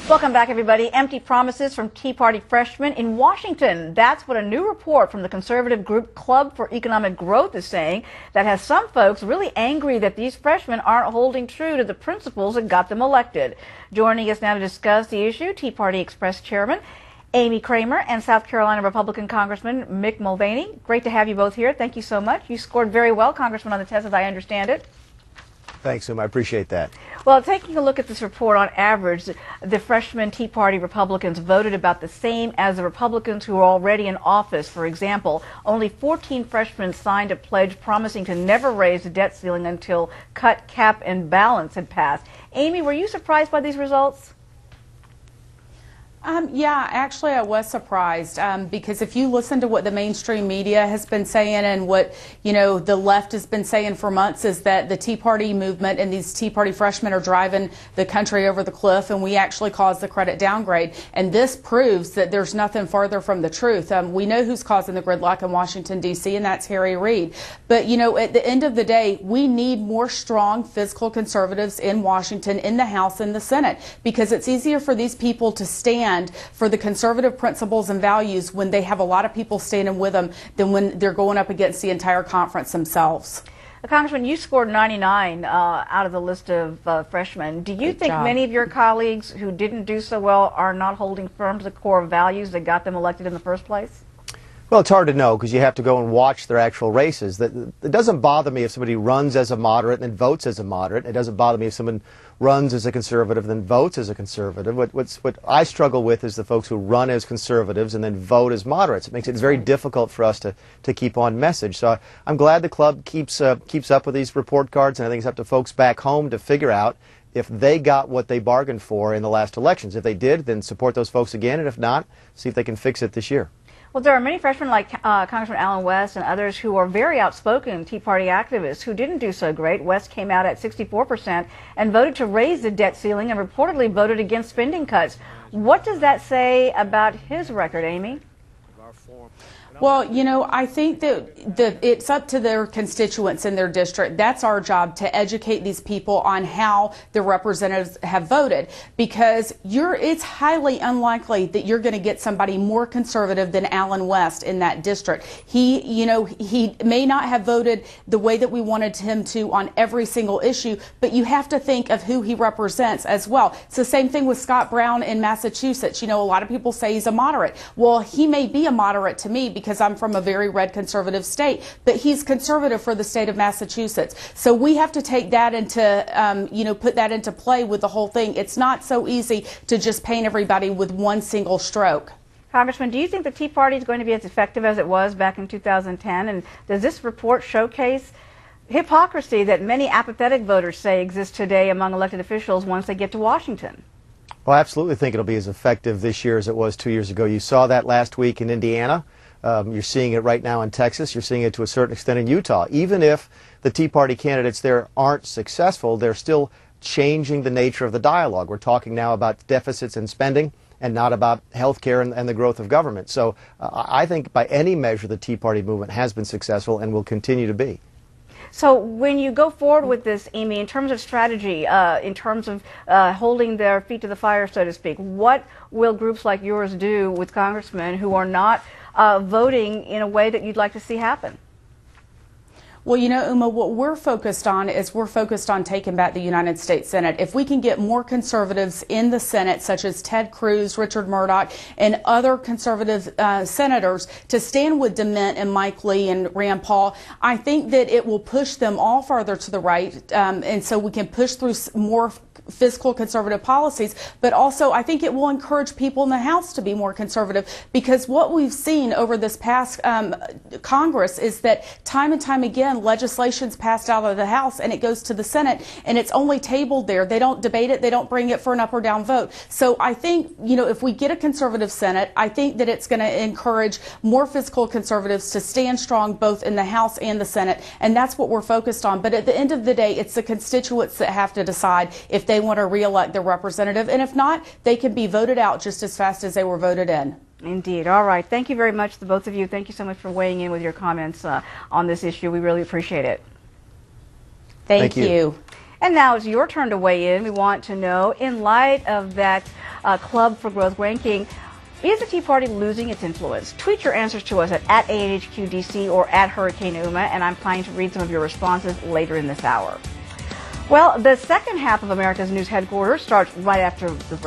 Welcome back, everybody. Empty promises from Tea Party freshmen in Washington. That's what a new report from the conservative group Club for Economic Growth is saying, that has some folks really angry that these freshmen aren't holding true to the principles that got them elected. Joining us now to discuss the issue, Tea Party Express Chairman Amy Kramer and South Carolina Republican Congressman Mick Mulvaney. Great to have you both here. Thank you so much. You scored very well, Congressman, on the test, as I understand it. Thanks, I appreciate that. Well, taking a look at this report, on average, the freshman Tea Party Republicans voted about the same as the Republicans who are already in office. For example, only 14 freshmen signed a pledge promising to never raise the debt ceiling until cut, cap, and balance had passed. Amy, were you surprised by these results? Yeah, actually I was surprised because if you listen to what the mainstream media has been saying and what, the left has been saying for months, is that the Tea Party movement and these Tea Party freshmen are driving the country over the cliff, and we actually caused the credit downgrade. And this proves that there's nothing farther from the truth. We know who's causing the gridlock in Washington, D.C., and that's Harry Reid. But, at the end of the day, we need more strong fiscal conservatives in Washington, in the House and the Senate, because it's easier for these people to stand for the conservative principles and values when they have a lot of people standing with them than when they're going up against the entire conference themselves. Congressman, you scored 99 out of the list of freshmen. Do you think many of your colleagues who didn't do so well are not holding firm to the core values that got them elected in the first place? Well, it's hard to know because you have to go and watch their actual races. It doesn't bother me if somebody runs as a moderate and then votes as a moderate. It doesn't bother me if someone runs as a conservative and then votes as a conservative. What I struggle with is the folks who run as conservatives and then vote as moderates. It makes it very difficult for us to keep on message. So I'm glad the club keeps up with these report cards, and I think it's up to folks back home to figure out if they got what they bargained for in the last elections. If they did, then support those folks again, and if not, see if they can fix it this year. Well, there are many freshmen like Congressman Allen West and others who are very outspoken Tea Party activists who didn't do so great. West came out at 64% and voted to raise the debt ceiling and reportedly voted against spending cuts. What does that say about his record, Amy? Well, I think that it's up to their constituents in their district. That's our job, to educate these people on how the representatives have voted, because it's highly unlikely that you're going to get somebody more conservative than Allen West in that district. He may not have voted the way that we wanted him to on every single issue, but you have to think of who he represents as well. It's the same thing with Scott Brown in Massachusetts. A lot of people say he's a moderate. Well, he may be a moderate to me because I'm from a very red conservative state, but he's conservative for the state of Massachusetts. So we have to take that into, put that into play with the whole thing. It's not so easy to just paint everybody with one single stroke. Congressman, do you think the Tea Party is going to be as effective as it was back in 2010? And does this report showcase hypocrisy that many apathetic voters say exists today among elected officials once they get to Washington? Well, I absolutely think it'll be as effective this year as it was 2 years ago. You saw that last week in Indiana. You're seeing it right now in Texas. You're seeing it to a certain extent in Utah. Even if the Tea Party candidates there aren't successful, they're still changing the nature of the dialogue. We're talking now about deficits and spending and not about health care and the growth of government. So I think by any measure the Tea Party movement has been successful and will continue to be. So when you go forward with this, Amy, in terms of strategy, in terms of holding their feet to the fire, so to speak, what will groups like yours do with congressmen who are not voting in a way that you'd like to see happen? Well, Uma, what we're focused on is taking back the United States Senate. If we can get more conservatives in the Senate, such as Ted Cruz, Richard Murdoch, and other conservative senators, to stand with DeMint and Mike Lee and Rand Paul, I think that it will push them all farther to the right, and so we can push through more fiscal conservative policies, but also I think it will encourage people in the House to be more conservative, because what we've seen over this past Congress is that time and time again legislation's passed out of the House and it goes to the Senate and it's only tabled there. They don't debate it, they don't bring it for an up or down vote. So I think, if we get a conservative Senate, I think that it's going to encourage more fiscal conservatives to stand strong both in the House and the Senate, and that's what we're focused on. But at the end of the day, it's the constituents that have to decide if they want to re-elect their representative, and if not, they can be voted out just as fast as they were voted in. Indeed. All right. Thank you very much, the both of you. Thank you so much for weighing in with your comments on this issue. We really appreciate it. Thank you. And now it's your turn to weigh in. We want to know, in light of that Club for Growth ranking, is the Tea Party losing its influence? Tweet your answers to us at @AHQDC or at Hurricane Uma, and I'm planning to read some of your responses later in this hour. Well, the second half of America's News Headquarters starts right after the break.